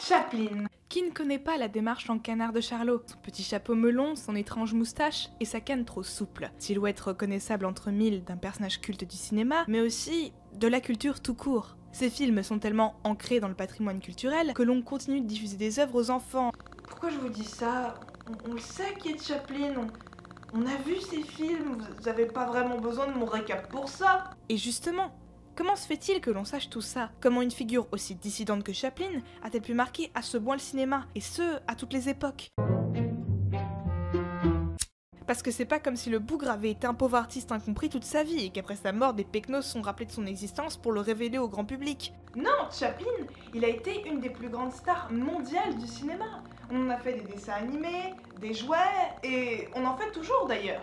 Chaplin. Qui ne connaît pas la démarche en canard de Charlot? Son petit chapeau melon, son étrange moustache et sa canne trop souple. Silhouette reconnaissable entre mille d'un personnage culte du cinéma, mais aussi de la culture tout court. Ces films sont tellement ancrés dans le patrimoine culturel que l'on continue de diffuser des œuvres aux enfants. Pourquoi je vous dis ça? On le sait qui est Chaplin, on a vu ces films, vous avez pas vraiment besoin de mon récap pour ça. Et justement, comment se fait-il que l'on sache tout ça? Comment une figure aussi dissidente que Chaplin a-t-elle pu marquer à ce point le cinéma, et ce, à toutes les époques? Parce que c'est pas comme si le bougre avait été un pauvre artiste incompris toute sa vie, et qu'après sa mort, des pecnos sont rappelés de son existence pour le révéler au grand public. Non, Chaplin, il a été une des plus grandes stars mondiales du cinéma. On en a fait des dessins animés, des jouets, et on en fait toujours d'ailleurs.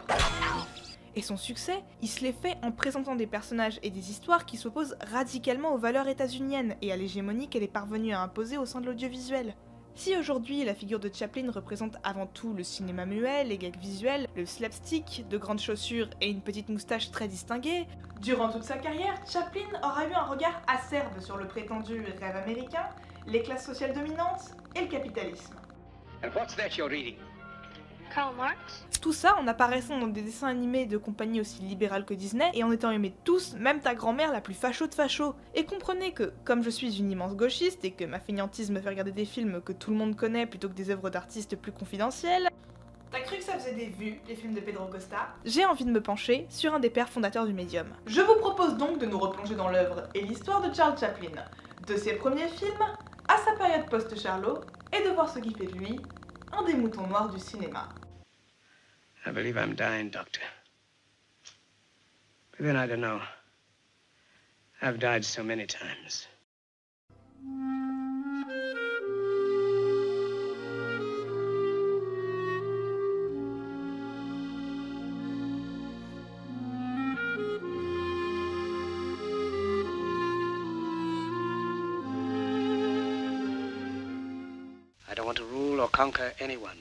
Et son succès, il se l'est fait en présentant des personnages et des histoires qui s'opposent radicalement aux valeurs états-uniennes et à l'hégémonie qu'elle est parvenue à imposer au sein de l'audiovisuel. Si aujourd'hui la figure de Chaplin représente avant tout le cinéma muet, les gags visuels, le slapstick, de grandes chaussures et une petite moustache très distinguée, durant toute sa carrière, Chaplin aura eu un regard acerbe sur le prétendu rêve américain, les classes sociales dominantes et le capitalisme. And what's that you're reading? Karl Marx? Tout ça en apparaissant dans des dessins animés de compagnies aussi libérales que Disney et en étant aimés tous, même ta grand-mère la plus facho de facho. Et comprenez que, comme je suis une immense gauchiste et que ma fainéantise me fait regarder des films que tout le monde connaît plutôt que des œuvres d'artistes plus confidentielles, T'as cru que ça faisait des vues, les films de Pedro Costa? j'ai envie de me pencher sur un des pères fondateurs du médium. Je vous propose donc de nous replonger dans l'œuvre et l'histoire de Charles Chaplin, de ses premiers films à sa période post-Charlot, et de voir ce qui fait de lui un des moutons noirs du cinéma. I believe I'm dying, Doctor. But then I don't know. I've died so many times. I don't want to rule or conquer anyone.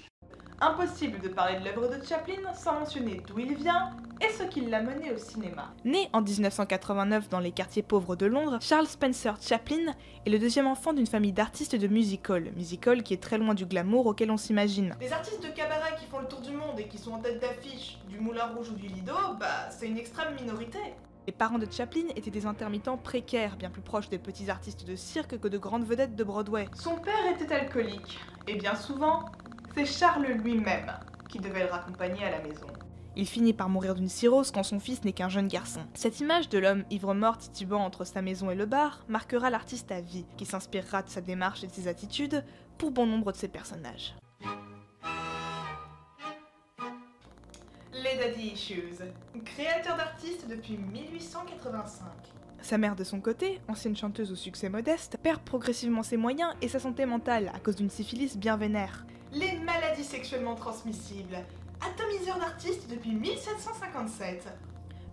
Impossible de parler de l'œuvre de Chaplin sans mentionner d'où il vient et ce qui l'a mené au cinéma. Né en 1989 dans les quartiers pauvres de Londres, Charles Spencer Chaplin est le deuxième enfant d'une famille d'artistes de music-hall qui est très loin du glamour auquel on s'imagine. Les artistes de cabaret qui font le tour du monde et qui sont en tête d'affiche du Moulin Rouge ou du Lido, c'est une extrême minorité. Les parents de Chaplin étaient des intermittents précaires, bien plus proches des petits artistes de cirque que de grandes vedettes de Broadway. Son père était alcoolique, et bien souvent, c'est Charles lui-même qui devait le raccompagner à la maison. Il finit par mourir d'une cirrhose quand son fils n'est qu'un jeune garçon. Cette image de l'homme ivre-mort titubant entre sa maison et le bar marquera l'artiste à vie, qui s'inspirera de sa démarche et de ses attitudes pour bon nombre de ses personnages. Les Daddy Issues, créateur d'artistes depuis 1885. Sa mère de son côté, ancienne chanteuse au succès modeste, perd progressivement ses moyens et sa santé mentale à cause d'une syphilis bien vénère. Les maladies sexuellement transmissibles, atomiseur d'artistes depuis 1757.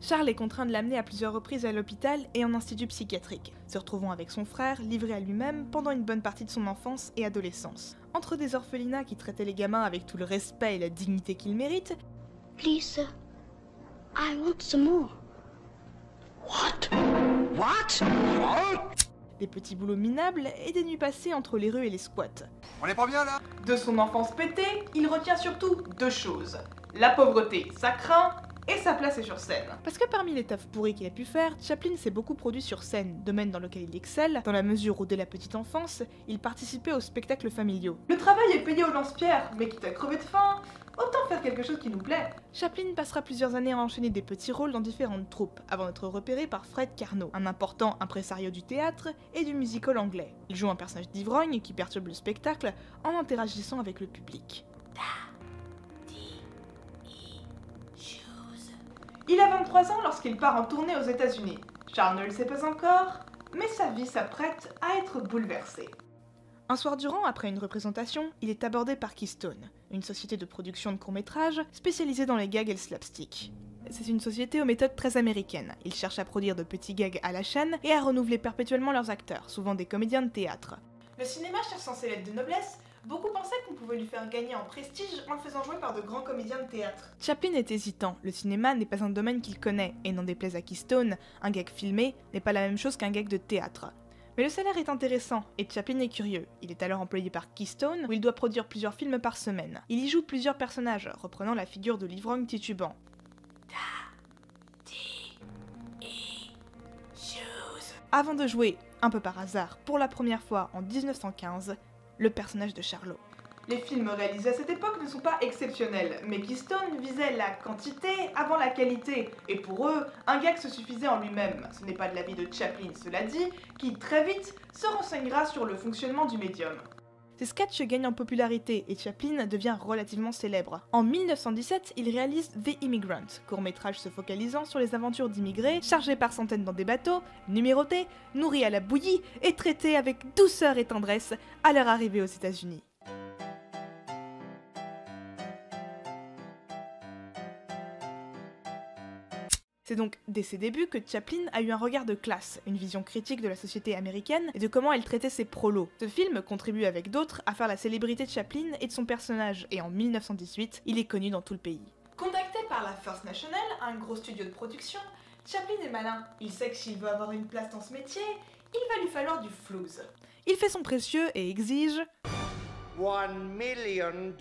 Charles est contraint de l'amener à plusieurs reprises à l'hôpital et en institut psychiatrique, se retrouvant avec son frère, livré à lui-même pendant une bonne partie de son enfance et adolescence. Entre des orphelinats qui traitaient les gamins avec tout le respect et la dignité qu'ils méritent, Please, sir. I want some more. What? What? des petits boulots minables et des nuits passées entre les rues et les squats. On est pas bien là? De son enfance pétée, il retient surtout deux choses. La pauvreté, ça craint, et sa place est sur scène. Parce que parmi les tafs pourris qu'il a pu faire, Chaplin s'est beaucoup produit sur scène, domaine dans lequel il excelle, dans la mesure où dès la petite enfance, il participait aux spectacles familiaux. Le travail est payé au lance-pierre, mais quitte à crever de faim, autant faire quelque chose qui nous plaît. Chaplin passera plusieurs années à enchaîner des petits rôles dans différentes troupes, avant d'être repéré par Fred Carnot, un important impresario du théâtre et du musical anglais. Il joue un personnage d'ivrogne qui perturbe le spectacle en interagissant avec le public. Il a 23 ans lorsqu'il part en tournée aux États-Unis. Charles ne le sait pas encore, mais sa vie s'apprête à être bouleversée. Un soir durant, après une représentation, il est abordé par Keystone, une société de production de courts-métrages spécialisée dans les gags et le slapstick. C'est une société aux méthodes très américaines. Ils cherchent à produire de petits gags à la chaîne et à renouveler perpétuellement leurs acteurs, souvent des comédiens de théâtre. Le cinéma cherchant ses lettres de noblesse, beaucoup pensaient qu'on pouvait lui faire gagner en prestige en le faisant jouer par de grands comédiens de théâtre. Chaplin est hésitant, le cinéma n'est pas un domaine qu'il connaît, et n'en déplaise à Keystone, un gag filmé n'est pas la même chose qu'un gag de théâtre. Mais le salaire est intéressant, et Chaplin est curieux. Il est alors employé par Keystone, où il doit produire plusieurs films par semaine. Il y joue plusieurs personnages, reprenant la figure de l'ivrogne titubant. Avant de jouer, un peu par hasard, pour la première fois en 1915, le personnage de Charlot. Les films réalisés à cette époque ne sont pas exceptionnels, mais Keystone visait la quantité avant la qualité, et pour eux, un gag se suffisait en lui-même. Ce n'est pas de l'avis de Chaplin, cela dit, qui très vite se renseignera sur le fonctionnement du médium. Ses sketchs gagnent en popularité et Chaplin devient relativement célèbre. En 1917, il réalise The Immigrant, court-métrage se focalisant sur les aventures d'immigrés, chargés par centaines dans des bateaux, numérotés, nourris à la bouillie et traités avec douceur et tendresse à leur arrivée aux États-Unis. C'est donc dès ses débuts que Chaplin a eu un regard de classe, une vision critique de la société américaine et de comment elle traitait ses prolos. Ce film contribue avec d'autres à faire la célébrité de Chaplin et de son personnage, et en 1918, il est connu dans tout le pays. Contacté par la First National, un gros studio de production, Chaplin est malin. Il sait que s'il veut avoir une place dans ce métier, il va lui falloir du flouze. Il fait son précieux et exige $1 million.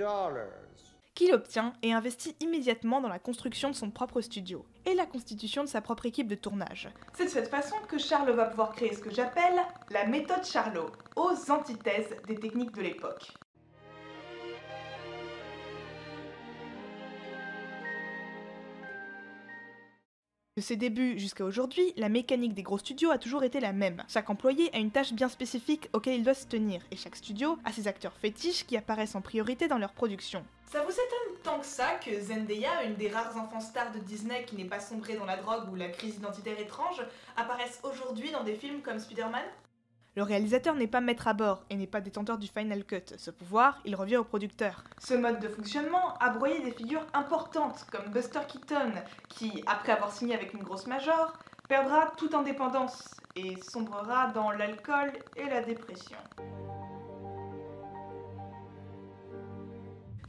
qu'il obtient et investit immédiatement dans la construction de son propre studio et la constitution de sa propre équipe de tournage. C'est de cette façon que Charlot va pouvoir créer ce que j'appelle la méthode Charlot, aux antithèses des techniques de l'époque. De ses débuts jusqu'à aujourd'hui, la mécanique des gros studios a toujours été la même. Chaque employé a une tâche bien spécifique auquel il doit se tenir, et chaque studio a ses acteurs fétiches qui apparaissent en priorité dans leur production. Ça vous étonne tant que ça que Zendaya, une des rares enfants stars de Disney qui n'est pas sombrée dans la drogue ou la crise identitaire étrange, apparaisse aujourd'hui dans des films comme Spider-Man ? Le réalisateur n'est pas maître à bord et n'est pas détenteur du Final Cut. Ce pouvoir, il revient au producteur. Ce mode de fonctionnement a broyé des figures importantes comme Buster Keaton, qui, après avoir signé avec une grosse major, perdra toute indépendance et sombrera dans l'alcool et la dépression.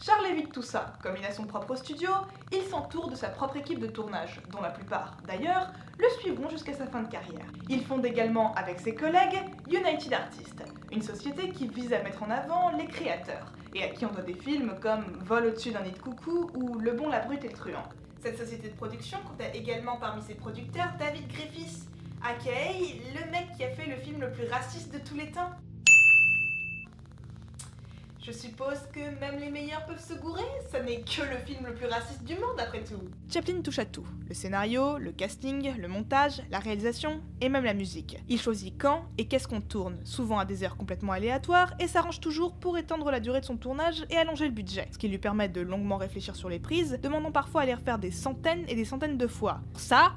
Charles évite tout ça. Comme il a son propre studio, il s'entoure de sa propre équipe de tournage, dont la plupart, d'ailleurs, le suivront jusqu'à sa fin de carrière. Il fonde également avec ses collègues United Artists, une société qui vise à mettre en avant les créateurs, et à qui on doit des films comme Vol au-dessus d'un nid de coucou ou Le bon, la brute et le truand. Cette société de production comptait également parmi ses producteurs David Griffiths, aka le mec qui a fait le film le plus raciste de tous les temps. Je suppose que même les meilleurs peuvent se gourer, ça n'est que le film le plus raciste du monde après tout. Chaplin touche à tout, le scénario, le casting, le montage, la réalisation et même la musique. Il choisit quand et qu'est-ce qu'on tourne, souvent à des heures complètement aléatoires, et s'arrange toujours pour étendre la durée de son tournage et allonger le budget, ce qui lui permet de longuement réfléchir sur les prises, demandant parfois à les refaire des centaines et des centaines de fois. Ça,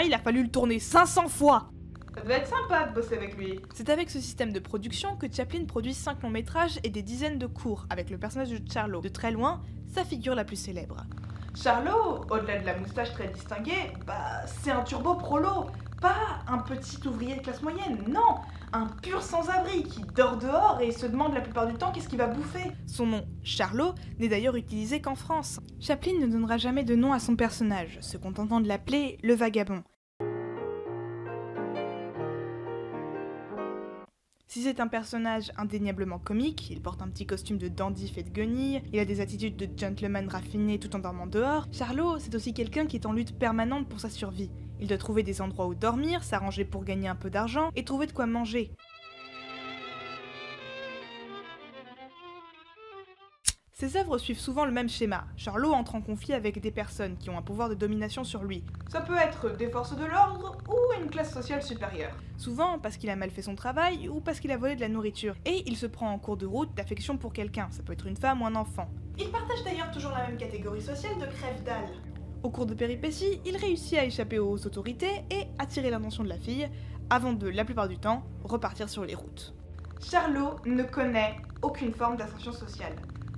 il a fallu le tourner 500 fois. Ça devait être sympa de bosser avec lui. C'est avec ce système de production que Chaplin produit 5 longs métrages et des dizaines de courts, avec le personnage de Charlot, de très loin, sa figure la plus célèbre. Charlot, au-delà de la moustache très distinguée, c'est un turbo prolo, pas un petit ouvrier de classe moyenne, non, un pur sans-abri qui dort dehors et se demande la plupart du temps qu'est-ce qu'il va bouffer. Son nom, Charlot, n'est d'ailleurs utilisé qu'en France. Chaplin ne donnera jamais de nom à son personnage, se contentant de l'appeler le vagabond. Si c'est un personnage indéniablement comique, il porte un petit costume de dandy fait de guenilles, il a des attitudes de gentleman raffiné tout en dormant dehors, Charlot, c'est aussi quelqu'un qui est en lutte permanente pour sa survie. Il doit trouver des endroits où dormir, s'arranger pour gagner un peu d'argent et trouver de quoi manger. Ses œuvres suivent souvent le même schéma. Charlot entre en conflit avec des personnes qui ont un pouvoir de domination sur lui. Ça peut être des forces de l'ordre ou une classe sociale supérieure. Souvent parce qu'il a mal fait son travail ou parce qu'il a volé de la nourriture. Et il se prend en cours de route d'affection pour quelqu'un, ça peut être une femme ou un enfant. Il partage d'ailleurs toujours la même catégorie sociale de crève-dalle. Au cours de péripéties, il réussit à échapper aux autorités et attirer l'attention de la fille, avant de, la plupart du temps, repartir sur les routes. Charlot ne connaît aucune forme d'ascension sociale.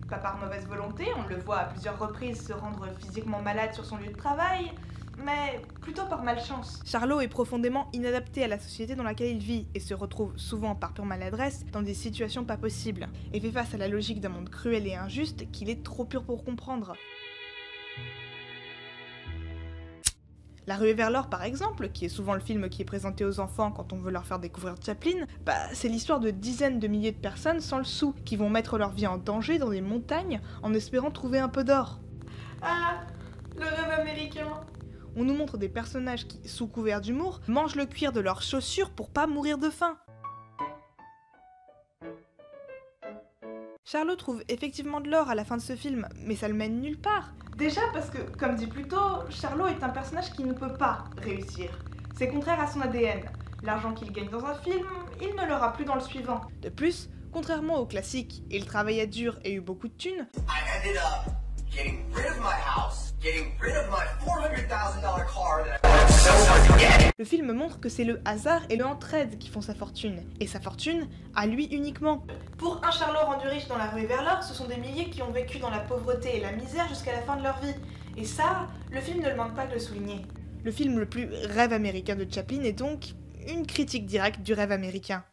Pas par mauvaise volonté, on le voit à plusieurs reprises se rendre physiquement malade sur son lieu de travail, mais plutôt par malchance. Charlot est profondément inadapté à la société dans laquelle il vit et se retrouve souvent par pure maladresse dans des situations pas possibles, et fait face à la logique d'un monde cruel et injuste qu'il est trop pur pour comprendre. La Ruée vers l'or par exemple, qui est souvent le film qui est présenté aux enfants quand on veut leur faire découvrir Chaplin, c'est l'histoire de dizaines de milliers de personnes sans le sou, qui vont mettre leur vie en danger dans des montagnes en espérant trouver un peu d'or. Ah, le rêve américain. On nous montre des personnages qui, sous couvert d'humour, mangent le cuir de leurs chaussures pour pas mourir de faim. Charlot trouve effectivement de l'or à la fin de ce film, mais ça le mène nulle part. Déjà parce que, comme dit plus tôt, Charlot est un personnage qui ne peut pas réussir. C'est contraire à son ADN. L'argent qu'il gagne dans un film, il ne l'aura plus dans le suivant. De plus, contrairement au classique, il travaillait dur et eut beaucoup de thunes, I ended up getting rid of my house, getting rid of my $400,000 car that le film montre que c'est le hasard et le entraide qui font sa fortune, et sa fortune à lui uniquement. Pour un Charlot rendu riche dans la Ruée vers l'or, ce sont des milliers qui ont vécu dans la pauvreté et la misère jusqu'à la fin de leur vie. Et ça, le film ne manque pas de le souligner. Le film le plus rêve américain de Chaplin est donc une critique directe du rêve américain.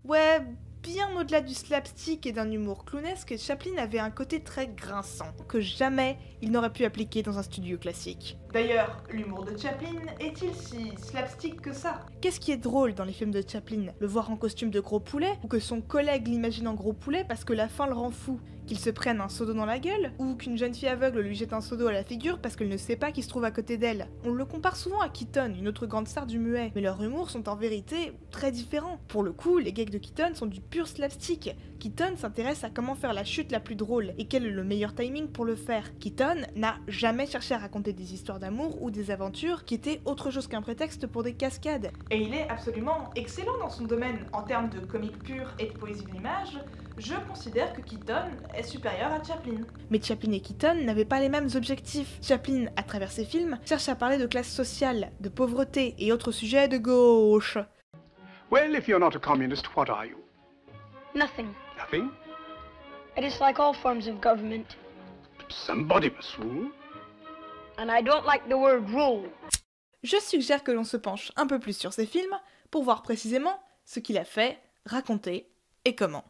Ouais, bien au-delà du slapstick et d'un humour clownesque, Chaplin avait un côté très grinçant, que jamais il n'aurait pu appliquer dans un studio classique. D'ailleurs, l'humour de Chaplin est-il si slapstick que ça? Qu'est-ce qui est drôle dans les films de Chaplin? Le voir en costume de gros poulet, ou que son collègue l'imagine en gros poulet parce que la fin le rend fou? Qu'il se prenne un seau d'eau dans la gueule, ou qu'une jeune fille aveugle lui jette un seau d'eau à la figure parce qu'elle ne sait pas qui se trouve à côté d'elle. On le compare souvent à Keaton, une autre grande star du muet, mais leurs humours sont en vérité très différents. Pour le coup, les gags de Keaton sont du pur slapstick. Keaton s'intéresse à comment faire la chute la plus drôle, et quel est le meilleur timing pour le faire. Keaton n'a jamais cherché à raconter des histoires d'amour ou des aventures qui étaient autre chose qu'un prétexte pour des cascades. Et il est absolument excellent dans son domaine. En termes de comique pure et de poésie de l'image, je considère que Keaton est supérieur à Chaplin. Mais Chaplin et Keaton n'avaient pas les mêmes objectifs. Chaplin, à travers ses films, cherche à parler de classe sociale, de pauvreté et autres sujets de gauche. Well, if you're not a communist, what are you? Nothing. Nothing? I dislike all forms of government. But somebody must rule. And I don't like the word rule. Je suggère que l'on se penche un peu plus sur ces films pour voir précisément ce qu'il a fait, raconté et comment.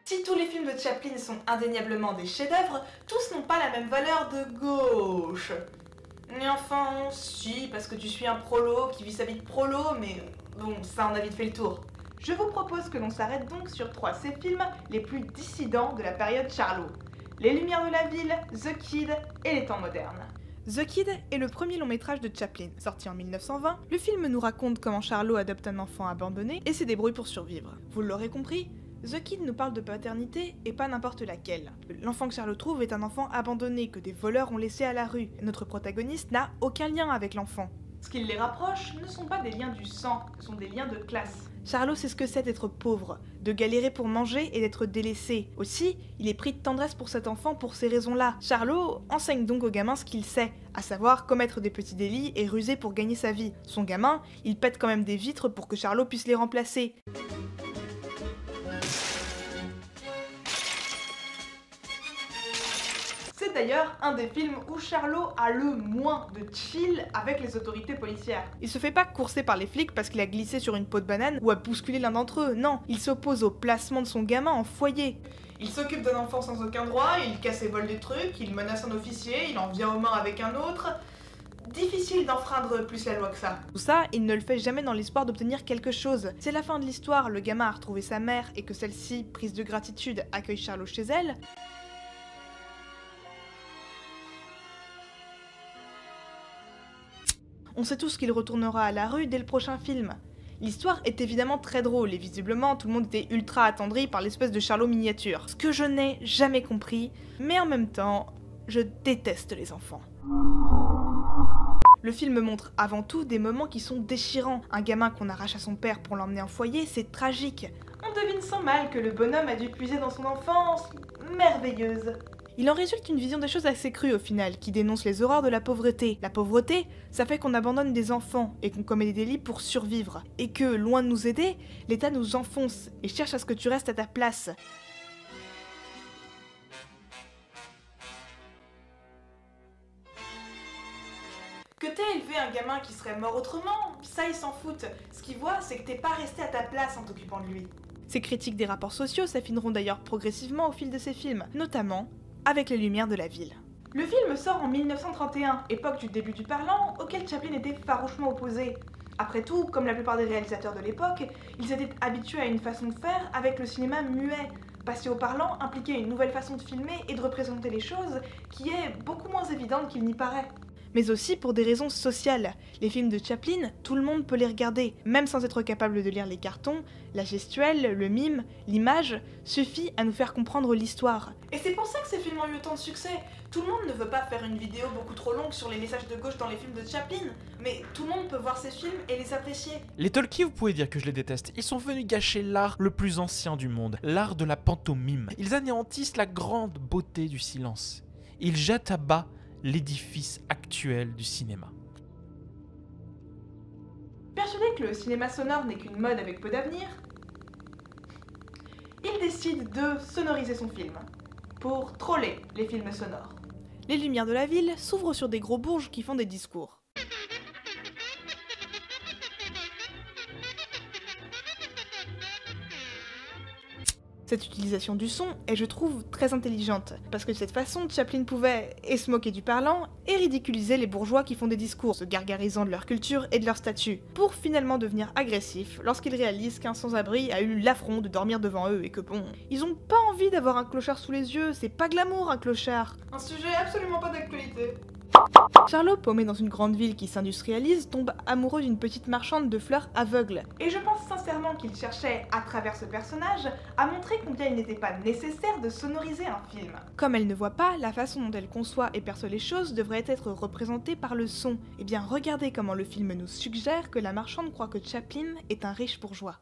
Si tous les films de Chaplin sont indéniablement des chefs-d'œuvre, tous n'ont pas la même valeur de gauche. Mais enfin, si, parce que tu suis un prolo qui vit sa vie de prolo, mais bon, ça on a vite fait le tour. Je vous propose que l'on s'arrête donc sur 3 ces films les plus dissidents de la période Charlot. Les Lumières de la Ville, The Kid et les temps modernes. The Kid est le premier long métrage de Chaplin. Sorti en 1920, le film nous raconte comment Charlot adopte un enfant abandonné et se débrouille pour survivre. Vous l'aurez compris, The Kid nous parle de paternité et pas n'importe laquelle. L'enfant que Charlot trouve est un enfant abandonné que des voleurs ont laissé à la rue. Notre protagoniste n'a aucun lien avec l'enfant. Ce qui les rapproche ne sont pas des liens du sang, ce sont des liens de classe. Charlot sait ce que c'est d'être pauvre, de galérer pour manger et d'être délaissé. Aussi, il est pris de tendresse pour cet enfant pour ces raisons-là. Charlot enseigne donc au gamin ce qu'il sait, à savoir commettre des petits délits et ruser pour gagner sa vie. Son gamin, il pète quand même des vitres pour que Charlot puisse les remplacer. C'est d'ailleurs un des films où Charlot a le moins de chill avec les autorités policières. Il se fait pas courser par les flics parce qu'il a glissé sur une peau de banane ou a bousculé l'un d'entre eux, non, il s'oppose au placement de son gamin en foyer. Il s'occupe d'un enfant sans aucun droit, il casse et vole des trucs, il menace un officier, il en vient aux mains avec un autre. Difficile d'enfreindre plus la loi que ça. Tout ça, il ne le fait jamais dans l'espoir d'obtenir quelque chose. C'est la fin de l'histoire, le gamin a retrouvé sa mère et que celle-ci, prise de gratitude, accueille Charlot chez elle. On sait tous qu'il retournera à la rue dès le prochain film. L'histoire est évidemment très drôle et visiblement tout le monde était ultra attendri par l'espèce de Charlot miniature. Ce que je n'ai jamais compris, mais en même temps, je déteste les enfants. Le film montre avant tout des moments qui sont déchirants. Un gamin qu'on arrache à son père pour l'emmener en foyer, c'est tragique. On devine sans mal que le bonhomme a dû puiser dans son enfance merveilleuse. Il en résulte une vision des choses assez crue au final, qui dénonce les horreurs de la pauvreté. La pauvreté, ça fait qu'on abandonne des enfants et qu'on commet des délits pour survivre. Et que, loin de nous aider, l'État nous enfonce et cherche à ce que tu restes à ta place. Que t'aies élever un gamin qui serait mort autrement, ça ils s'en foutent. Ce qu'ils voient, c'est que t'es pas resté à ta place en t'occupant de lui. Ces critiques des rapports sociaux s'affineront d'ailleurs progressivement au fil de ces films, notamment avec Les Lumières de la ville. Le film sort en 1931, époque du début du parlant, auquel Chaplin était farouchement opposé. Après tout, comme la plupart des réalisateurs de l'époque, ils étaient habitués à une façon de faire avec le cinéma muet. Passer au parlant impliquait une nouvelle façon de filmer et de représenter les choses qui est beaucoup moins évidente qu'il n'y paraît. Mais aussi pour des raisons sociales. Les films de Chaplin, tout le monde peut les regarder, même sans être capable de lire les cartons, la gestuelle, le mime, l'image, suffit à nous faire comprendre l'histoire. Et c'est pour ça que ces films ont eu autant de succès. Tout le monde ne veut pas faire une vidéo beaucoup trop longue sur les messages de gauche dans les films de Chaplin, mais tout le monde peut voir ces films et les apprécier. Les talkies, vous pouvez dire que je les déteste. Ils sont venus gâcher l'art le plus ancien du monde, l'art de la pantomime. Ils anéantissent la grande beauté du silence. Ils jettent à bas l'édifice actuel du cinéma. Persuadé que le cinéma sonore n'est qu'une mode avec peu d'avenir, il décide de sonoriser son film, pour troller les films sonores. Les Lumières de la ville s'ouvrent sur des gros bourges qui font des discours. Cette utilisation du son est, je trouve, très intelligente, parce que de cette façon, Chaplin pouvait et se moquer du parlant, et ridiculiser les bourgeois qui font des discours, se gargarisant de leur culture et de leur statut, pour finalement devenir agressifs lorsqu'ils réalisent qu'un sans-abri a eu l'affront de dormir devant eux et que bon, ils ont pas envie d'avoir un clochard sous les yeux, c'est pas glamour un clochard. Un sujet absolument pas d'actualité. Charlot, paumé dans une grande ville qui s'industrialise, tombe amoureux d'une petite marchande de fleurs aveugle. Et je pense sincèrement qu'il cherchait, à travers ce personnage, à montrer combien il n'était pas nécessaire de sonoriser un film. Comme elle ne voit pas, la façon dont elle conçoit et perçoit les choses devrait être représentée par le son. Eh bien, regardez comment le film nous suggère que la marchande croit que Chaplin est un riche bourgeois.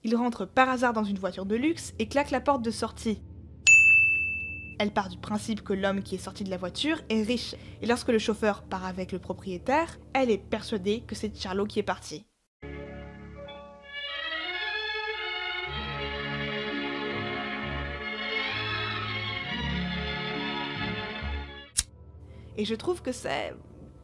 Il rentre par hasard dans une voiture de luxe et claque la porte de sortie. Elle part du principe que l'homme qui est sorti de la voiture est riche, et lorsque le chauffeur part avec le propriétaire, elle est persuadée que c'est Charlot qui est parti. Et je trouve que c'est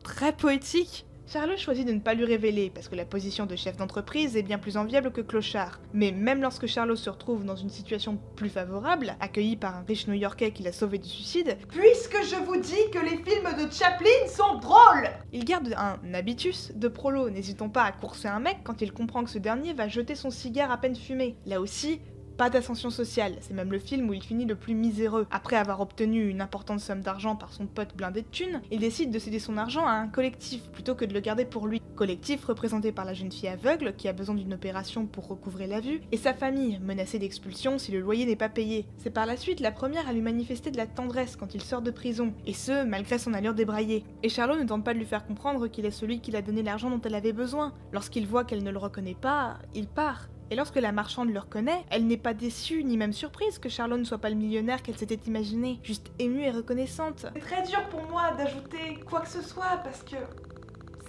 très poétique. Charlot choisit de ne pas lui révéler, parce que la position de chef d'entreprise est bien plus enviable que clochard. Mais même lorsque Charlot se retrouve dans une situation plus favorable, accueilli par un riche New-Yorkais qui l'a sauvé du suicide, Puisque je vous dis que les films de Chaplin sont drôles, il garde un habitus de prolo, n'hésitant pas à courser un mec quand il comprend que ce dernier va jeter son cigare à peine fumé. Là aussi, pas d'ascension sociale, c'est même le film où il finit le plus miséreux. Après avoir obtenu une importante somme d'argent par son pote blindé de thunes, il décide de céder son argent à un collectif plutôt que de le garder pour lui. Collectif représenté par la jeune fille aveugle qui a besoin d'une opération pour recouvrer la vue, et sa famille, menacée d'expulsion si le loyer n'est pas payé. C'est par la suite la première à lui manifester de la tendresse quand il sort de prison, et ce, malgré son allure débraillée. Et Charlot ne tente pas de lui faire comprendre qu'il est celui qui l'a donné l'argent dont elle avait besoin. Lorsqu'il voit qu'elle ne le reconnaît pas, il part. Et lorsque la marchande le reconnaît, elle n'est pas déçue ni même surprise que Charlot ne soit pas le millionnaire qu'elle s'était imaginé, juste émue et reconnaissante. c'est très dur pour moi d'ajouter quoi que ce soit parce que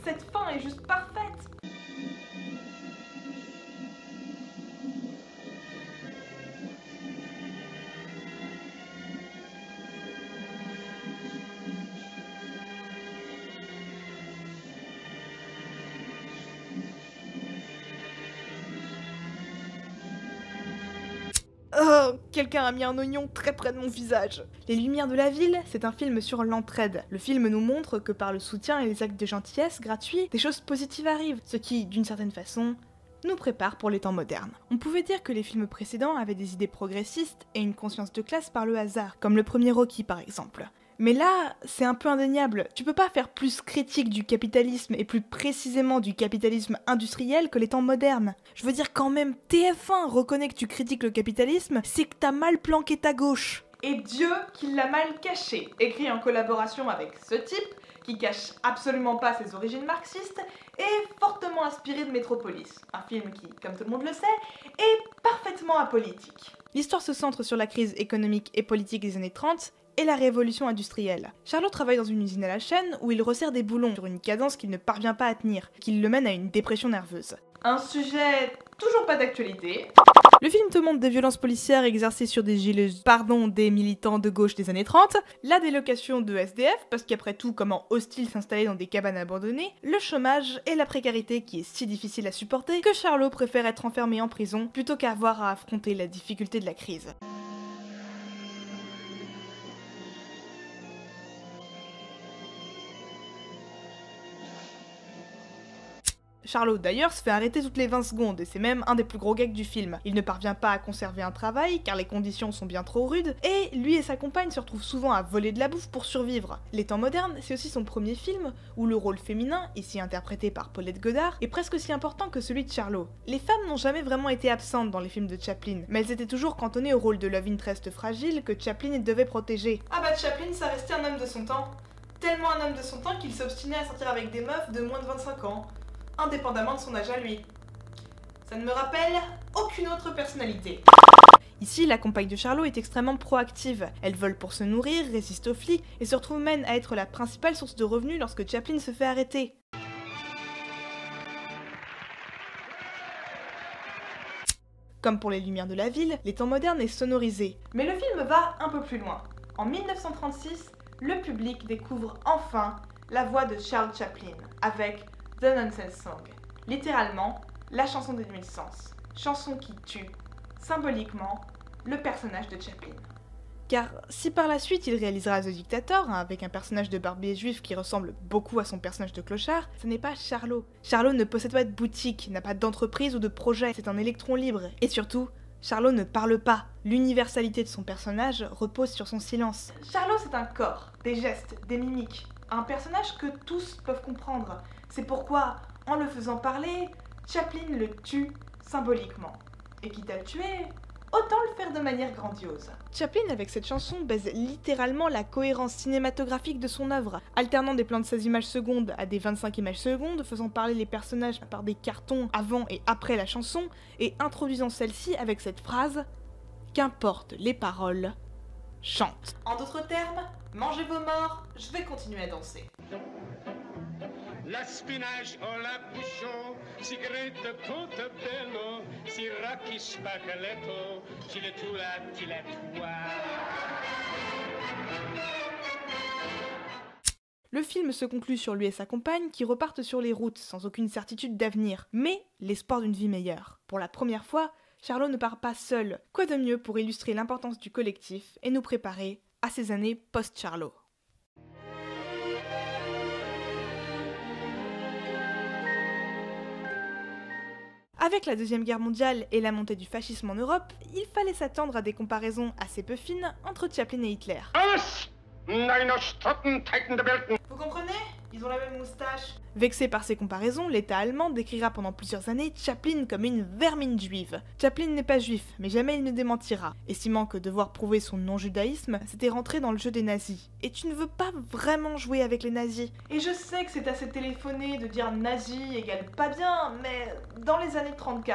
cette fin est juste parfaite. Oh, quelqu'un a mis un oignon très près de mon visage. Les Lumières de la ville, c'est un film sur l'entraide. Le film nous montre que par le soutien et les actes de gentillesse gratuits, des choses positives arrivent, ce qui, d'une certaine façon, nous prépare pour les temps modernes. On pouvait dire que les films précédents avaient des idées progressistes et une conscience de classe par le hasard, comme le premier Rocky par exemple. Mais là, c'est un peu indéniable. Tu peux pas faire plus critique du capitalisme et plus précisément du capitalisme industriel que les temps modernes. Je veux dire quand même, TF1 reconnaît que tu critiques le capitalisme, c'est que t'as mal planqué ta gauche. Et Dieu qui l'a mal caché, écrit en collaboration avec ce type, qui cache absolument pas ses origines marxistes, et fortement inspiré de Metropolis, un film qui, comme tout le monde le sait, est parfaitement apolitique. L'histoire se centre sur la crise économique et politique des années 30, et la révolution industrielle. Charlot travaille dans une usine à la chaîne où il resserre des boulons sur une cadence qu'il ne parvient pas à tenir, qui le mène à une dépression nerveuse. Un sujet toujours pas d'actualité. Le film te montre des violences policières exercées sur des des militants de gauche des années 30, la délocation de SDF, parce qu'après tout, comment ose-t-il s'installer dans des cabanes abandonnées, le chômage et la précarité qui est si difficile à supporter que Charlot préfère être enfermé en prison plutôt qu'avoir à affronter la difficulté de la crise. Charlot d'ailleurs se fait arrêter toutes les 20 secondes et c'est même un des plus gros gags du film. Il ne parvient pas à conserver un travail car les conditions sont bien trop rudes et lui et sa compagne se retrouvent souvent à voler de la bouffe pour survivre. Les temps modernes, c'est aussi son premier film où le rôle féminin, ici interprété par Paulette Goddard, est presque aussi important que celui de Charlot. Les femmes n'ont jamais vraiment été absentes dans les films de Chaplin, mais elles étaient toujours cantonnées au rôle de love interest fragile que Chaplin devait protéger. Ah bah Chaplin, ça restait un homme de son temps. Tellement un homme de son temps qu'il s'obstinait à sortir avec des meufs de moins de 25 ans. Indépendamment de son âge à lui. Ça ne me rappelle aucune autre personnalité. Ici, la compagne de Charlot est extrêmement proactive. Elle vole pour se nourrir, résiste aux flics et se retrouve même à être la principale source de revenus lorsque Chaplin se fait arrêter. Comme pour les lumières de la ville, les temps modernes est sonorisé. Mais le film va un peu plus loin. En 1936, le public découvre enfin la voix de Charles Chaplin avec The Nonsense Song, littéralement la chanson des nuisances, chanson qui tue, symboliquement, le personnage de Chaplin. Car si par la suite il réalisera The Dictator, avec un personnage de barbier juif qui ressemble beaucoup à son personnage de clochard, ce n'est pas Charlot. Charlot ne possède pas de boutique, n'a pas d'entreprise ou de projet, c'est un électron libre. Et surtout, Charlot ne parle pas. L'universalité de son personnage repose sur son silence. Charlot, c'est un corps, des gestes, des mimiques, un personnage que tous peuvent comprendre. C'est pourquoi, en le faisant parler, Chaplin le tue symboliquement. Et quitte à le tuer, autant le faire de manière grandiose. Chaplin, avec cette chanson, baise littéralement la cohérence cinématographique de son œuvre, alternant des plans de 16 images secondes à des 25 images secondes, faisant parler les personnages par des cartons avant et après la chanson, et introduisant celle-ci avec cette phrase « Qu'importe les paroles, chante ». En d'autres termes, mangez vos morts, je vais continuer à danser. La spinache o la bouchon, sigarette Portobello, siracchi spaghetto, giletula dilettua. Le film se conclut sur lui et sa compagne qui repartent sur les routes sans aucune certitude d'avenir, mais l'espoir d'une vie meilleure. Pour la première fois, Charlot ne part pas seul. Quoi de mieux pour illustrer l'importance du collectif et nous préparer à ces années post-Charlot. Avec la Deuxième Guerre mondiale et la montée du fascisme en Europe, il fallait s'attendre à des comparaisons assez peu fines entre Chaplin et Hitler. Vous comprenez? Ils ont la même moustache. Vexé par ces comparaisons, l'État allemand décrira pendant plusieurs années Chaplin comme une vermine juive. Chaplin n'est pas juif, mais jamais il ne démentira, estimant que devoir prouver son non-judaïsme, c'était rentrer dans le jeu des nazis. Et tu ne veux pas vraiment jouer avec les nazis. Et je sais que c'est assez téléphoné de dire nazi égale pas bien, mais dans les années 30-40,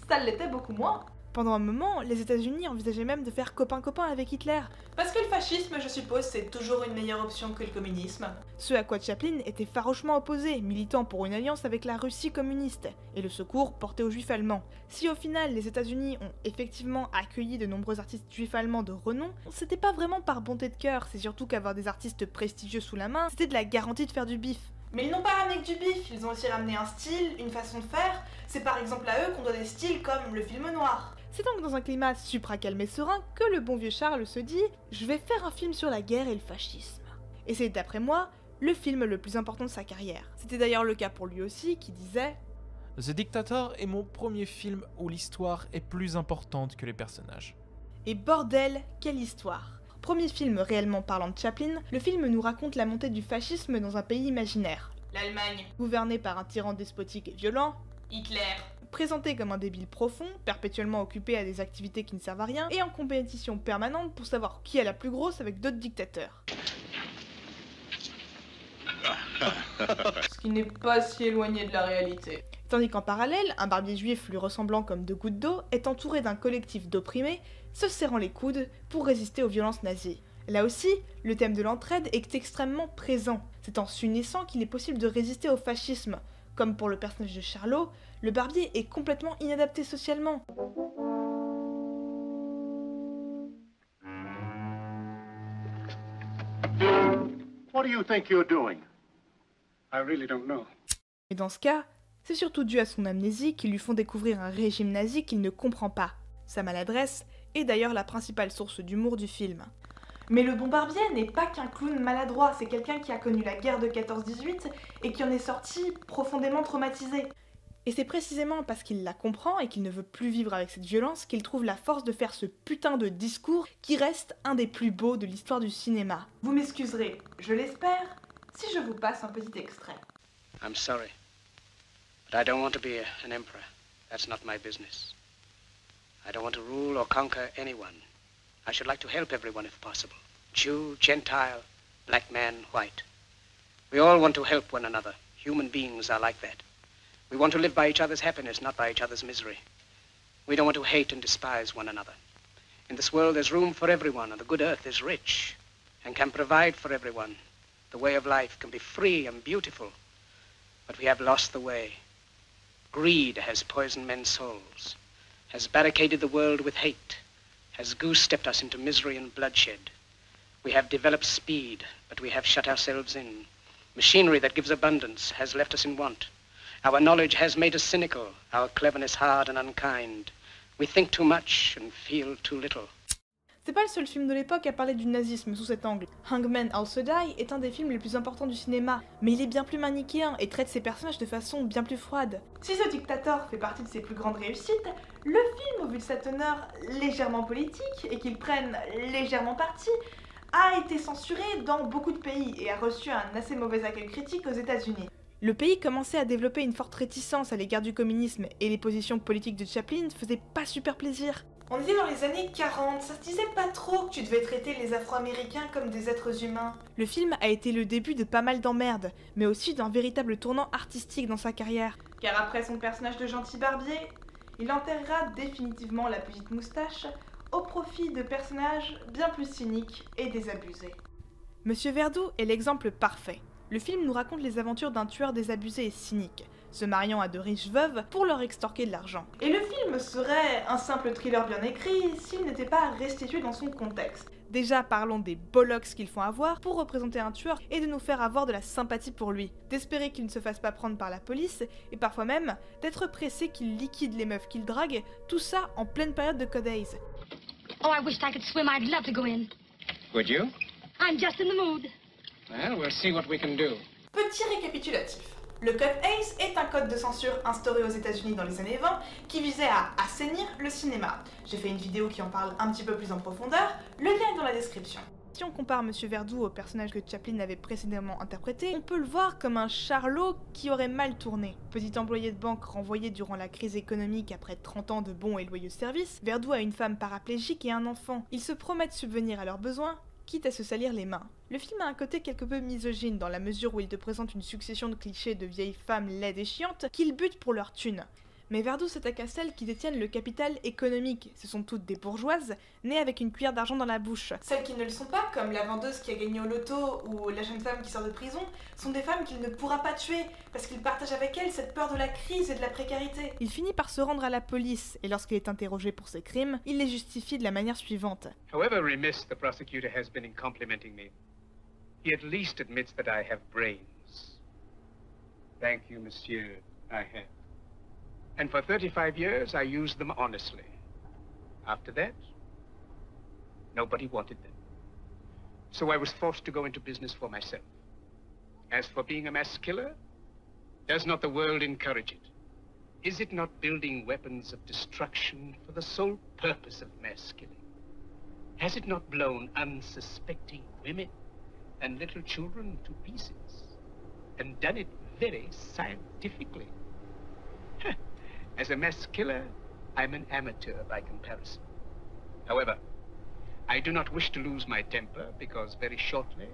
ça l'était beaucoup moins. Pendant un moment, les États-Unis envisageaient même de faire copain-copain avec Hitler. Parce que le fascisme, je suppose, c'est toujours une meilleure option que le communisme. Ce à quoi Chaplin était farouchement opposé, militant pour une alliance avec la Russie communiste, et le secours porté aux juifs allemands. Si au final les États-Unis ont effectivement accueilli de nombreux artistes juifs allemands de renom, c'était pas vraiment par bonté de cœur, c'est surtout qu'avoir des artistes prestigieux sous la main, c'était de la garantie de faire du bif. Mais ils n'ont pas ramené que du bif, ils ont aussi ramené un style, une façon de faire. C'est par exemple à eux qu'on doit des styles comme le film noir. C'est donc dans un climat supra-calme et serein que le bon vieux Charles se dit « Je vais faire un film sur la guerre et le fascisme ». Et c'est d'après moi, le film le plus important de sa carrière. C'était d'ailleurs le cas pour lui aussi, qui disait « The Dictator est mon premier film où l'histoire est plus importante que les personnages. » Et bordel, quelle histoire! Premier film réellement parlant de Chaplin, le film nous raconte la montée du fascisme dans un pays imaginaire. L'Allemagne. Gouverné par un tyran despotique et violent. Hitler. Présenté comme un débile profond, perpétuellement occupé à des activités qui ne servent à rien, et en compétition permanente pour savoir qui est la plus grosse avec d'autres dictateurs. Ce qui n'est pas si éloigné de la réalité. Tandis qu'en parallèle, un barbier juif lui ressemblant comme deux gouttes d'eau est entouré d'un collectif d'opprimés, se serrant les coudes pour résister aux violences nazies. Là aussi, le thème de l'entraide est extrêmement présent. C'est en s'unissant qu'il est possible de résister au fascisme. Comme pour le personnage de Charlot, Le barbier est complètement inadapté socialement. What do you think you're doing? I really don't know. Et dans ce cas, c'est surtout dû à son amnésie qui lui font découvrir un régime nazi qu'il ne comprend pas. Sa maladresse est d'ailleurs la principale source d'humour du film. Mais le bon barbier n'est pas qu'un clown maladroit, c'est quelqu'un qui a connu la guerre de 14-18 et qui en est sorti profondément traumatisé. Et c'est précisément parce qu'il la comprend et qu'il ne veut plus vivre avec cette violence qu'il trouve la force de faire ce putain de discours qui reste un des plus beaux de l'histoire du cinéma. Vous m'excuserez, je l'espère, si je vous passe un petit extrait. I'm sorry, but I don't want to be an emperor. That's not my business. I don't want to rule or conquer anyone. I should like to help everyone if possible. Jew, Gentile, black man, white. We all want to help one another. Human beings are like that. We want to live by each other's happiness, not by each other's misery. We don't want to hate and despise one another. In this world there's room for everyone, and the good earth is rich and can provide for everyone. The way of life can be free and beautiful, but we have lost the way. Greed has poisoned men's souls, has barricaded the world with hate, has goose-stepped us into misery and bloodshed. We have developed speed, but we have shut ourselves in. Machinery that gives abundance has left us in want. Our knowledge has made us cynical, our cleverness hard and unkind. We think too much and feel too little. C'est pas le seul film de l'époque à parler du nazisme sous cet angle. Hangmen Also Die est un des films les plus importants du cinéma, mais il est bien plus manichéen et traite ses personnages de façon bien plus froide. Si The Dictator fait partie de ses plus grandes réussites, le film, au vu de sa teneur légèrement politique et qu'il prenne légèrement parti, a été censuré dans beaucoup de pays et a reçu un assez mauvais accueil critique aux États-Unis. Le pays commençait à développer une forte réticence à l'égard du communisme et les positions politiques de Chaplin faisaient pas super plaisir. On était dans les années 40, ça se disait pas trop que tu devais traiter les Afro-Américains comme des êtres humains. Le film a été le début de pas mal d'emmerdes, mais aussi d'un véritable tournant artistique dans sa carrière. Car après son personnage de gentil barbier, il enterrera définitivement la petite moustache au profit de personnages bien plus cyniques et désabusés. Monsieur Verdoux est l'exemple parfait. Le film nous raconte les aventures d'un tueur désabusé et cynique, se mariant à de riches veuves pour leur extorquer de l'argent. Et le film serait un simple thriller bien écrit s'il n'était pas restitué dans son contexte. Déjà, parlons des bollocks qu'ils font avoir pour représenter un tueur et de nous faire avoir de la sympathie pour lui, d'espérer qu'il ne se fasse pas prendre par la police et parfois même d'être pressé qu'il liquide les meufs qu'il drague, tout ça en pleine période de Code Ace. Oh, I wished I could swim. I'd love to go in. Would you? I'm just in the mood. Well, we'll see what we can do. Petit récapitulatif. Le Code Ace est un code de censure instauré aux États-Unis dans les années 20 qui visait à assainir le cinéma. J'ai fait une vidéo qui en parle un petit peu plus en profondeur, le lien est dans la description. Si on compare Monsieur Verdoux au personnage que Chaplin avait précédemment interprété, on peut le voir comme un charlot qui aurait mal tourné. Petit employé de banque renvoyé durant la crise économique après 30 ans de bons et loyaux services, Verdoux a une femme paraplégique et un enfant. Ils se promettent de subvenir à leurs besoins, quitte à se salir les mains. Le film a un côté quelque peu misogyne dans la mesure où il te présente une succession de clichés de vieilles femmes laides et chiantes qu'ils butent pour leur thune. Mais Verdoux s'attaque à celles qui détiennent le capital économique. Ce sont toutes des bourgeoises, nées avec une cuillère d'argent dans la bouche. Celles qui ne le sont pas, comme la vendeuse qui a gagné au loto ou la jeune femme qui sort de prison, sont des femmes qu'il ne pourra pas tuer parce qu'il partage avec elles cette peur de la crise et de la précarité. Il finit par se rendre à la police et lorsqu'il est interrogé pour ses crimes, il les justifie de la manière suivante. However remiss the prosecutor has been in complimenting me, he at least admits that I have brains. Thank you, monsieur, I have. And for 35 years, I used them honestly. After that, nobody wanted them. So I was forced to go into business for myself. As for being a mass killer, does not the world encourage it? Is it not building weapons of destruction for the sole purpose of mass killing? Has it not blown unsuspecting women and little children to pieces? And done it very scientifically? As a mass killer, I'm an amateur by comparison. However, I do not wish to lose my temper because very shortly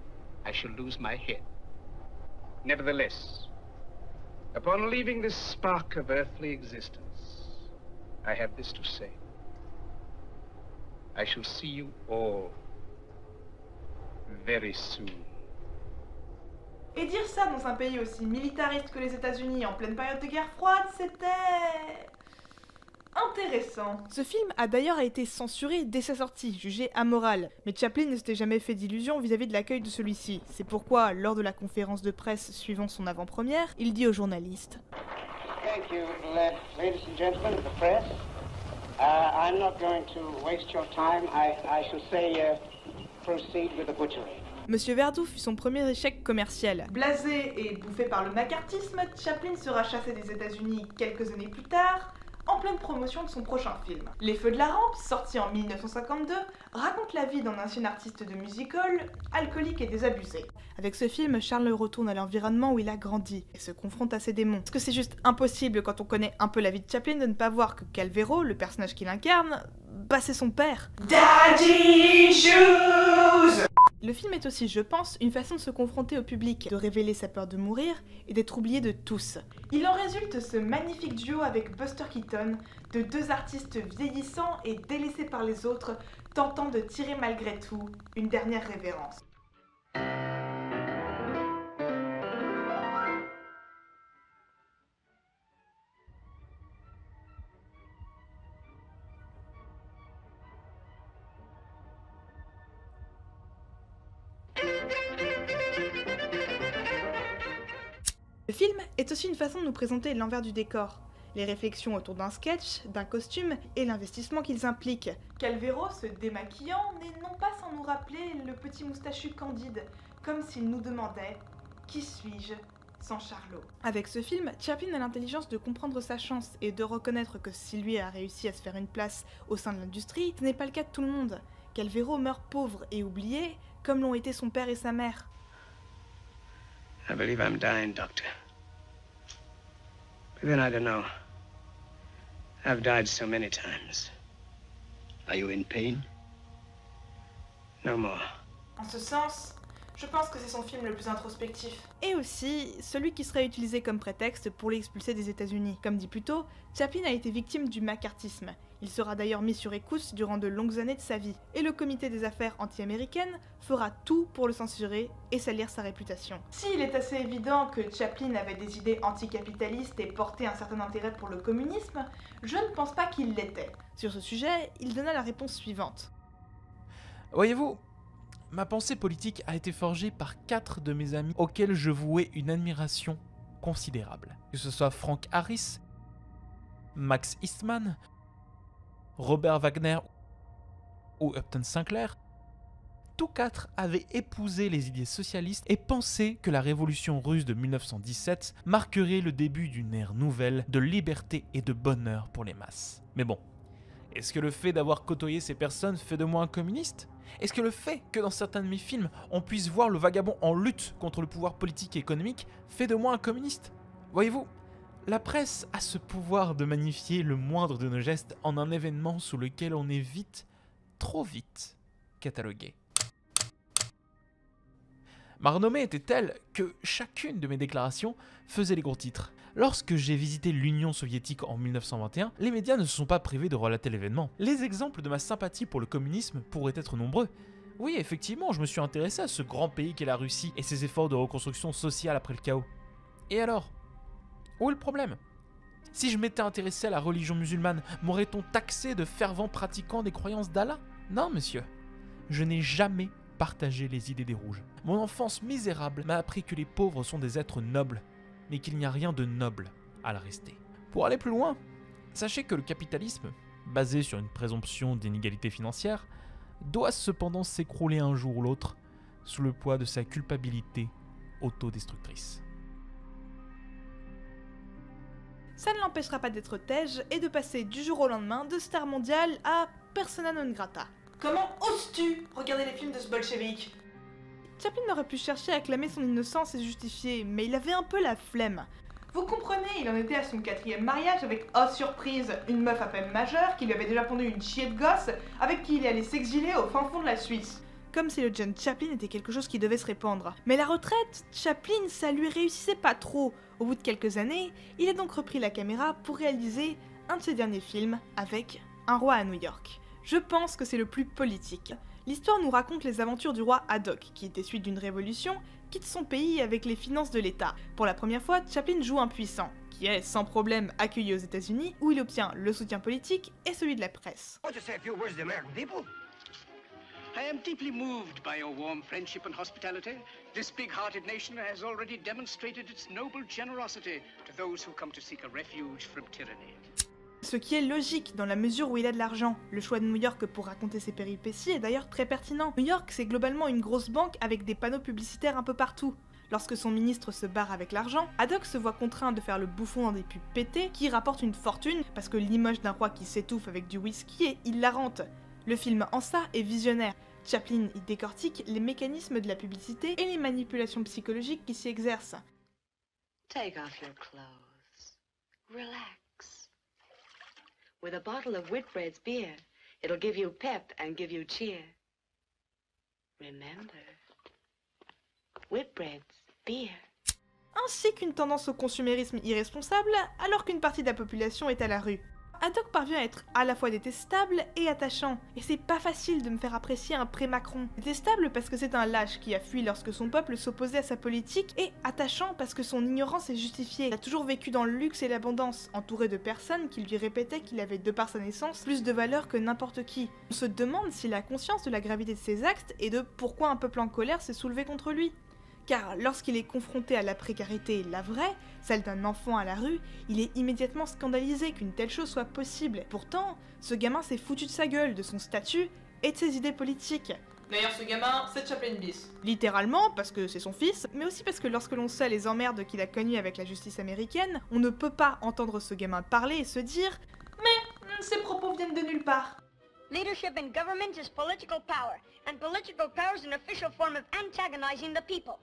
I shall lose my head. Nevertheless, upon leaving this spark of earthly existence, I have this to say. I shall see you all very soon. Et dire ça dans un pays aussi militariste que les États-Unis en pleine période de guerre froide, c'était intéressant. Ce film a d'ailleurs été censuré dès sa sortie, jugé amoral. Mais Chaplin ne s'était jamais fait d'illusions vis-à-vis de l'accueil de celui-ci. C'est pourquoi, lors de la conférence de presse suivant son avant-première, il dit aux journalistes: Thank you, ladies and gentlemen of the press. I'm not going to waste your time. I shall say, proceed with the butchery. Monsieur Verdoux fut son premier échec commercial. Blasé et bouffé par le macartisme, Chaplin sera chassé des États-Unis quelques années plus tard, en pleine promotion de son prochain film. Les Feux de la Rampe, sorti en 1952, raconte la vie d'un ancien artiste de music-hall, alcoolique et désabusé. Avec ce film, Charles retourne à l'environnement où il a grandi et se confronte à ses démons. Parce que c'est juste impossible quand on connaît un peu la vie de Chaplin de ne pas voir que Calvero, le personnage qu'il incarne, bah c'est son père. Daddy Issues! Le film est aussi, je pense, une façon de se confronter au public, de révéler sa peur de mourir et d'être oublié de tous. Il en résulte ce magnifique duo avec Buster Keaton, de deux artistes vieillissants et délaissés par les autres, tentant de tirer malgré tout une dernière révérence. Le film est aussi une façon de nous présenter l'envers du décor, les réflexions autour d'un sketch, d'un costume et l'investissement qu'ils impliquent. Calvero, se démaquillant, n'est non pas sans nous rappeler le petit moustachu candide, comme s'il nous demandait « Qui suis-je sans Charlot ?» Avec ce film, Chaplin a l'intelligence de comprendre sa chance et de reconnaître que si lui a réussi à se faire une place au sein de l'industrie, ce n'est pas le cas de tout le monde. Calvero meurt pauvre et oublié, comme l'ont été son père et sa mère. I believe I'm dying, Doctor. But then I don't know. I've died so many times. Are you in pain? No more. En ce sens, je pense que c'est son film le plus introspectif. Et aussi, celui qui serait utilisé comme prétexte pour l'expulser des États-Unis. Comme dit plus tôt, Chaplin a été victime du macartisme. Il sera d'ailleurs mis sur écoute durant de longues années de sa vie. Et le comité des affaires anti-américaines fera tout pour le censurer et salir sa réputation. S'il est assez évident que Chaplin avait des idées anticapitalistes et portait un certain intérêt pour le communisme, je ne pense pas qu'il l'était. Sur ce sujet, il donna la réponse suivante. Voyez-vous, ma pensée politique a été forgée par 4 de mes amis auxquels je vouais une admiration considérable. Que ce soit Frank Harris, Max Eastman, Robert Wagner ou Upton Sinclair, tous 4 avaient épousé les idées socialistes et pensaient que la révolution russe de 1917 marquerait le début d'une ère nouvelle de liberté et de bonheur pour les masses. Mais bon, est-ce que le fait d'avoir côtoyé ces personnes fait de moi un communiste ? Est-ce que le fait que dans certains de mes films, on puisse voir le vagabond en lutte contre le pouvoir politique et économique fait de moi un communiste ? Voyez-vous, la presse a ce pouvoir de magnifier le moindre de nos gestes en un événement sous lequel on est vite, trop vite, catalogué. Ma renommée était telle que chacune de mes déclarations faisait les gros titres. Lorsque j'ai visité l'Union soviétique en 1921, les médias ne se sont pas privés de relater l'événement. Les exemples de ma sympathie pour le communisme pourraient être nombreux. Oui, effectivement, je me suis intéressé à ce grand pays qu'est la Russie et ses efforts de reconstruction sociale après le chaos. Et alors ? Où est le problème ? Si je m'étais intéressé à la religion musulmane, m'aurait-on taxé de fervents pratiquants des croyances d'Allah ? Non, monsieur. Je n'ai jamais partagé les idées des rouges. Mon enfance misérable m'a appris que les pauvres sont des êtres nobles, mais qu'il n'y a rien de noble à le rester. Pour aller plus loin, sachez que le capitalisme, basé sur une présomption d'inégalité financière, doit cependant s'écrouler un jour ou l'autre sous le poids de sa culpabilité autodestructrice. Ça ne l'empêchera pas d'être tège et de passer du jour au lendemain de star mondiale à persona non grata. Comment oses-tu regarder les films de ce bolchevique ? Chaplin aurait pu chercher à clamer son innocence et se justifier, mais il avait un peu la flemme. Vous comprenez, il en était à son 4e mariage avec, oh surprise, une meuf à peine majeure qui lui avait déjà pondu une chier de gosse avec qui il allait s'exiler au fin fond de la Suisse. Comme si le John Chaplin était quelque chose qui devait se répandre. Mais la retraite, Chaplin, ça lui réussissait pas trop. Au bout de quelques années, il a donc repris la caméra pour réaliser un de ses derniers films avec Un roi à New York. Je pense que c'est le plus politique. L'histoire nous raconte les aventures du roi Haddock, qui était suite d'une révolution, quitte son pays avec les finances de l'État. Pour la première fois, Chaplin joue un puissant, qui est sans problème accueilli aux États-Unis, où il obtient le soutien politique et celui de la presse. I am deeply moved by your warm friendship and hospitality. This big-hearted nation has already demonstrated its noble generosity to those who come to seek a refuge from tyranny. Ce qui est logique dans la mesure où il a de l'argent. Le choix de New York pour raconter ses péripéties est d'ailleurs très pertinent. New York, c'est globalement une grosse banque avec des panneaux publicitaires un peu partout. Lorsque son ministre se barre avec l'argent, Haddock se voit contraint de faire le bouffon dans des pubs pétées qui rapportent une fortune parce que l'image d'un roi qui s'étouffe avec du whisky est hilarante. Le film en ça est visionnaire. Chaplin y décortique les mécanismes de la publicité et les manipulations psychologiques qui s'y exercent. Take off your clothes. Relax. With a bottle of Whitbread's beer, it'll give you pep and give you cheer. Remember, Whitbread's beer. Ainsi qu'une tendance au consumérisme irresponsable, alors qu'une partie de la population est à la rue. Haddock parvient à être à la fois détestable et attachant, et c'est pas facile de me faire apprécier un pré-Macron. Détestable parce que c'est un lâche qui a fui lorsque son peuple s'opposait à sa politique, et attachant parce que son ignorance est justifiée. Il a toujours vécu dans le luxe et l'abondance, entouré de personnes qui lui répétaient qu'il avait de par sa naissance plus de valeur que n'importe qui. On se demande s'il a conscience de la gravité de ses actes et de pourquoi un peuple en colère s'est soulevé contre lui. Car lorsqu'il est confronté à la précarité, la vraie, celle d'un enfant à la rue, il est immédiatement scandalisé qu'une telle chose soit possible. Pourtant, ce gamin s'est foutu de sa gueule, de son statut et de ses idées politiques. D'ailleurs, ce gamin, c'est Chaplin bis. Littéralement, parce que c'est son fils, mais aussi parce que lorsque l'on sait les emmerdes qu'il a connues avec la justice américaine, on ne peut pas entendre ce gamin parler et se dire « Mais ces propos viennent de nulle part ». Leadership in government is political power, and political power is an official form of antagonizing the people.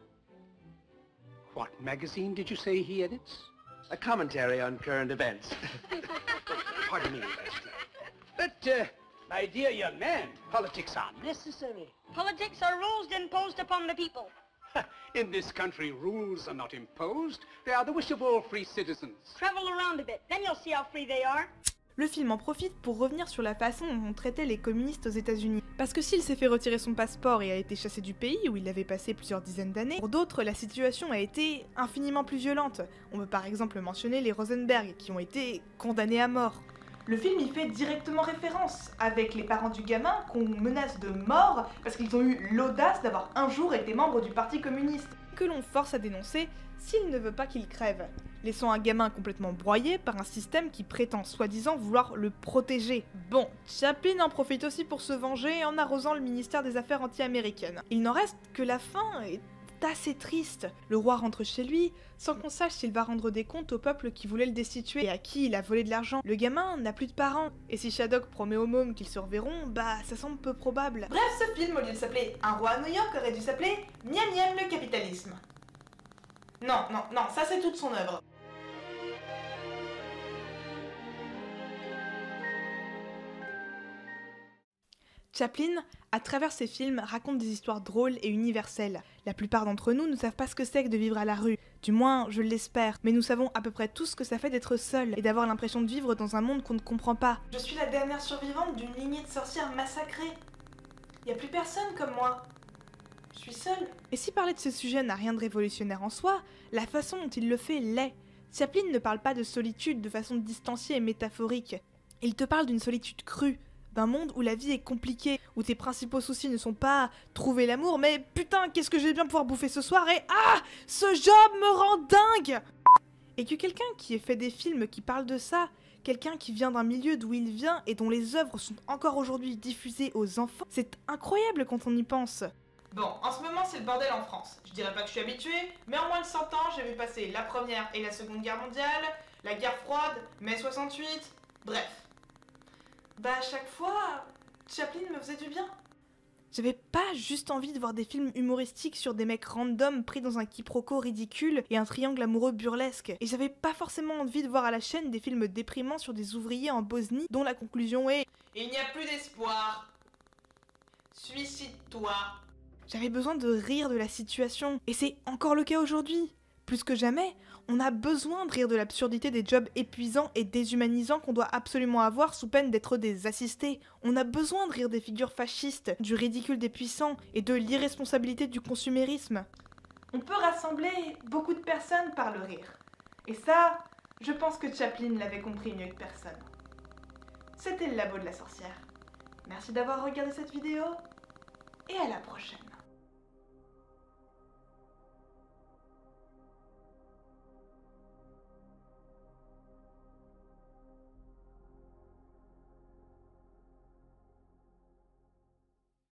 What magazine did you say he edits? A commentary on current events. Pardon me, But, my dear young man, politics are necessary. Politics are rules imposed upon the people. In this country, rules are not imposed. They are the wish of all free citizens. Travel around a bit, then you'll see how free they are. Le film en profite pour revenir sur la façon dont on traitait les communistes aux États-Unis. Parce que s'il s'est fait retirer son passeport et a été chassé du pays où il avait passé plusieurs dizaines d'années, pour d'autres, la situation a été infiniment plus violente. On peut par exemple mentionner les Rosenberg, qui ont été condamnés à mort. Le film y fait directement référence, avec les parents du gamin qu'on menace de mort parce qu'ils ont eu l'audace d'avoir un jour été membres du Parti communiste. Que l'on force à dénoncer s'il ne veut pas qu'il crève, laissant un gamin complètement broyé par un système qui prétend soi-disant vouloir le protéger. Bon, Chaplin en profite aussi pour se venger en arrosant le ministère des Affaires anti-américaines. Il n'en reste que la fin est assez triste. Le roi rentre chez lui, sans qu'on sache s'il va rendre des comptes au peuple qui voulait le destituer et à qui il a volé de l'argent. Le gamin n'a plus de parents, et si Haddock promet aux mômes qu'ils se reverront, bah ça semble peu probable. Bref, ce film, au lieu de s'appeler Un roi à New York, aurait dû s'appeler Miam Miam le capitalisme. Non, ça c'est toute son œuvre. Chaplin, à travers ses films, raconte des histoires drôles et universelles. La plupart d'entre nous ne savent pas ce que c'est que de vivre à la rue. Du moins, je l'espère. Mais nous savons à peu près tous ce que ça fait d'être seul et d'avoir l'impression de vivre dans un monde qu'on ne comprend pas. Je suis la dernière survivante d'une lignée de sorcières massacrées. Y a plus personne comme moi. Je suis seule. Et si parler de ce sujet n'a rien de révolutionnaire en soi, la façon dont il le fait l'est. Chaplin ne parle pas de solitude de façon distanciée et métaphorique. Il te parle d'une solitude crue. D'un monde où la vie est compliquée, où tes principaux soucis ne sont pas trouver l'amour, mais putain, qu'est-ce que je vais bien pouvoir bouffer ce soir et ah, ce job me rend dingue! Et que quelqu'un qui ait fait des films qui parlent de ça, quelqu'un qui vient d'un milieu d'où il vient et dont les œuvres sont encore aujourd'hui diffusées aux enfants, c'est incroyable quand on y pense. Bon, en ce moment c'est le bordel en France. Je dirais pas que je suis habituée, mais en moins de 100 ans, j'ai vu passer la Première et la Seconde Guerre mondiale, la guerre froide, mai 68, bref. Bah à chaque fois, Chaplin me faisait du bien. J'avais pas juste envie de voir des films humoristiques sur des mecs random pris dans un quiproquo ridicule et un triangle amoureux burlesque. Et j'avais pas forcément envie de voir à la chaîne des films déprimants sur des ouvriers en Bosnie dont la conclusion est « Il n'y a plus d'espoir. Suicide-toi. » J'avais besoin de rire de la situation. Et c'est encore le cas aujourd'hui. Plus que jamais, on a besoin de rire de l'absurdité des jobs épuisants et déshumanisants qu'on doit absolument avoir sous peine d'être des assistés. On a besoin de rire des figures fascistes, du ridicule des puissants et de l'irresponsabilité du consumérisme. On peut rassembler beaucoup de personnes par le rire. Et ça, je pense que Chaplin l'avait compris mieux que personne. C'était le Labo de la Sorcière. Merci d'avoir regardé cette vidéo et à la prochaine.